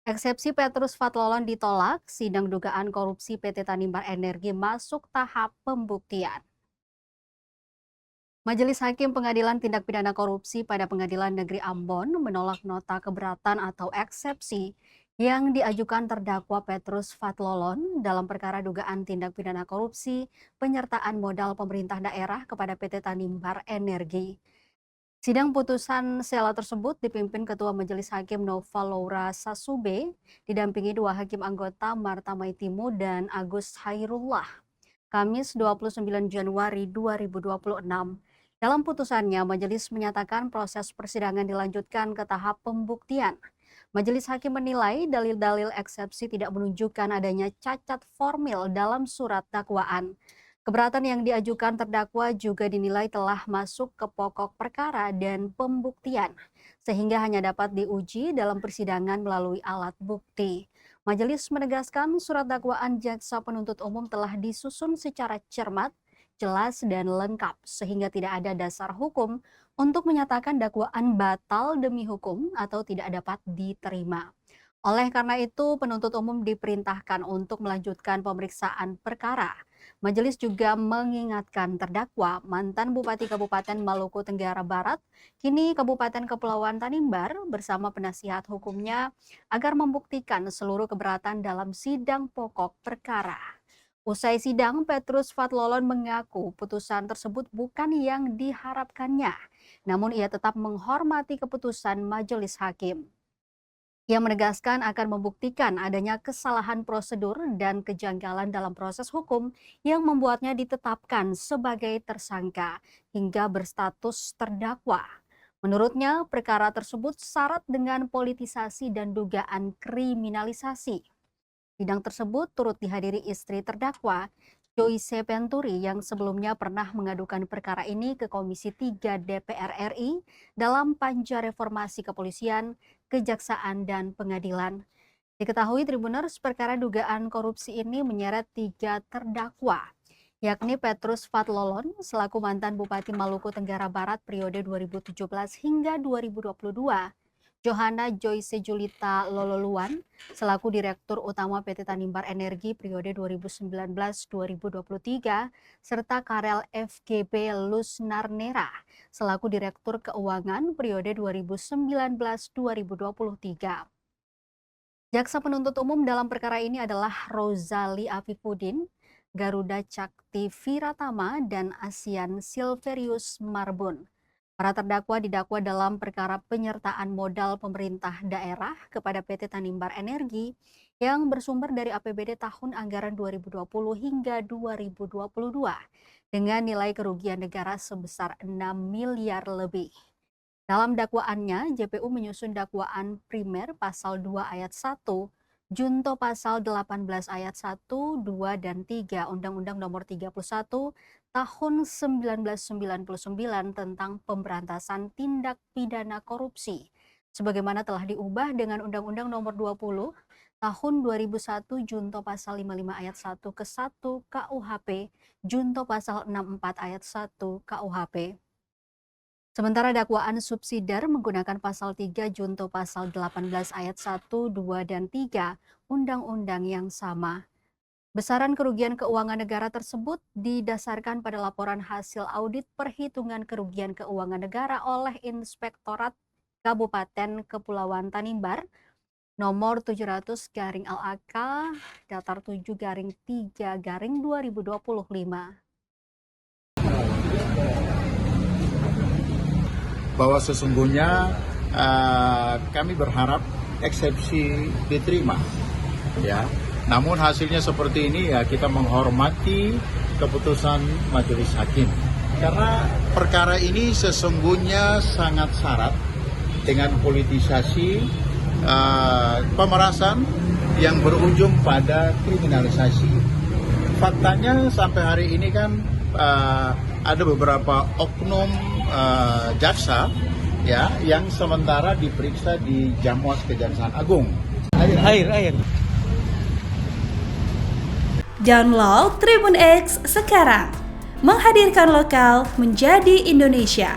Eksepsi Petrus Fatlolan ditolak, sidang dugaan korupsi PT Tanimbar Energi masuk tahap pembuktian. Majelis Hakim Pengadilan Tindak Pidana Korupsi pada Pengadilan Negeri Ambon menolak nota keberatan atau eksepsi yang diajukan terdakwa Petrus Fatlolan dalam perkara dugaan tindak pidana korupsi penyertaan modal pemerintah daerah kepada PT Tanimbar Energi. Sidang putusan sela tersebut dipimpin Ketua Majelis Hakim Nova Laura Sasube, didampingi dua hakim anggota Marta Maitimu dan Agus Hairullah. Kamis 29 Januari 2026. Dalam putusannya, majelis menyatakan proses persidangan dilanjutkan ke tahap pembuktian. Majelis Hakim menilai dalil-dalil eksepsi tidak menunjukkan adanya cacat formil dalam surat dakwaan. Keberatan yang diajukan terdakwa juga dinilai telah masuk ke pokok perkara dan pembuktian, sehingga hanya dapat diuji dalam persidangan melalui alat bukti. Majelis menegaskan surat dakwaan jaksa penuntut umum telah disusun secara cermat, jelas, dan lengkap, sehingga tidak ada dasar hukum untuk menyatakan dakwaan batal demi hukum atau tidak dapat diterima. Oleh karena itu, penuntut umum diperintahkan untuk melanjutkan pemeriksaan perkara. Majelis juga mengingatkan terdakwa mantan Bupati Kabupaten Maluku Tenggara Barat, kini Kabupaten Kepulauan Tanimbar bersama penasihat hukumnya agar membuktikan seluruh keberatan dalam sidang pokok perkara. Usai sidang, Petrus Fatlolan mengaku putusan tersebut bukan yang diharapkannya, namun ia tetap menghormati keputusan majelis hakim. Ia menegaskan akan membuktikan adanya kesalahan prosedur dan kejanggalan dalam proses hukum yang membuatnya ditetapkan sebagai tersangka hingga berstatus terdakwa. Menurutnya, perkara tersebut syarat dengan politisasi dan dugaan kriminalisasi. Sidang tersebut turut dihadiri istri terdakwa, Joyce Penturi, yang sebelumnya pernah mengadukan perkara ini ke Komisi 3 DPR RI dalam panja reformasi kepolisian, kejaksaan, dan pengadilan. Diketahui Tribuners, perkara dugaan korupsi ini menyeret 3 terdakwa, yakni Petrus Fatlolan selaku mantan Bupati Maluku Tenggara Barat periode 2017 hingga 2022, Johanna Joyce Julita Lololuan selaku Direktur Utama PT Tanimbar Energi periode 2019-2023, serta Karel FGB Lusnarnera selaku Direktur Keuangan periode 2019-2023. Jaksa penuntut umum dalam perkara ini adalah Rozali Afifuddin, Garuda Cakti Viratama, dan Asian Silverius Marbun. Para terdakwa didakwa dalam perkara penyertaan modal pemerintah daerah kepada PT Tanimbar Energi yang bersumber dari APBD tahun anggaran 2020 hingga 2022 dengan nilai kerugian negara sebesar 6 miliar lebih. Dalam dakwaannya, JPU menyusun dakwaan primer pasal 2 ayat 1, junto pasal 18 ayat 1, 2, dan 3 Undang-Undang Nomor 31 Tahun 1999 tentang pemberantasan tindak pidana korupsi, sebagaimana telah diubah dengan Undang-Undang Nomor 20 Tahun 2001 junto pasal 55 ayat 1 ke 1 KUHP, junto pasal 64 ayat 1 KUHP. Sementara dakwaan subsidiar menggunakan pasal 3 junto pasal 18 ayat 1, 2, dan 3 Undang-Undang yang sama. Besaran kerugian keuangan negara tersebut didasarkan pada laporan hasil audit perhitungan kerugian keuangan negara oleh Inspektorat Kabupaten Kepulauan Tanimbar nomor 700/LAK datar 7/3/2025. Bahwa sesungguhnya kami berharap eksepsi diterima, ya. Namun hasilnya seperti ini, ya kita menghormati keputusan majelis hakim. Karena perkara ini sesungguhnya sangat syarat dengan politisasi, pemerasan yang berujung pada kriminalisasi. Faktanya sampai hari ini kan ada beberapa oknum jaksa, ya, yang sementara diperiksa di Jamwas Kejaksaan Agung. Air. Download Tribun X sekarang, menghadirkan lokal menjadi Indonesia.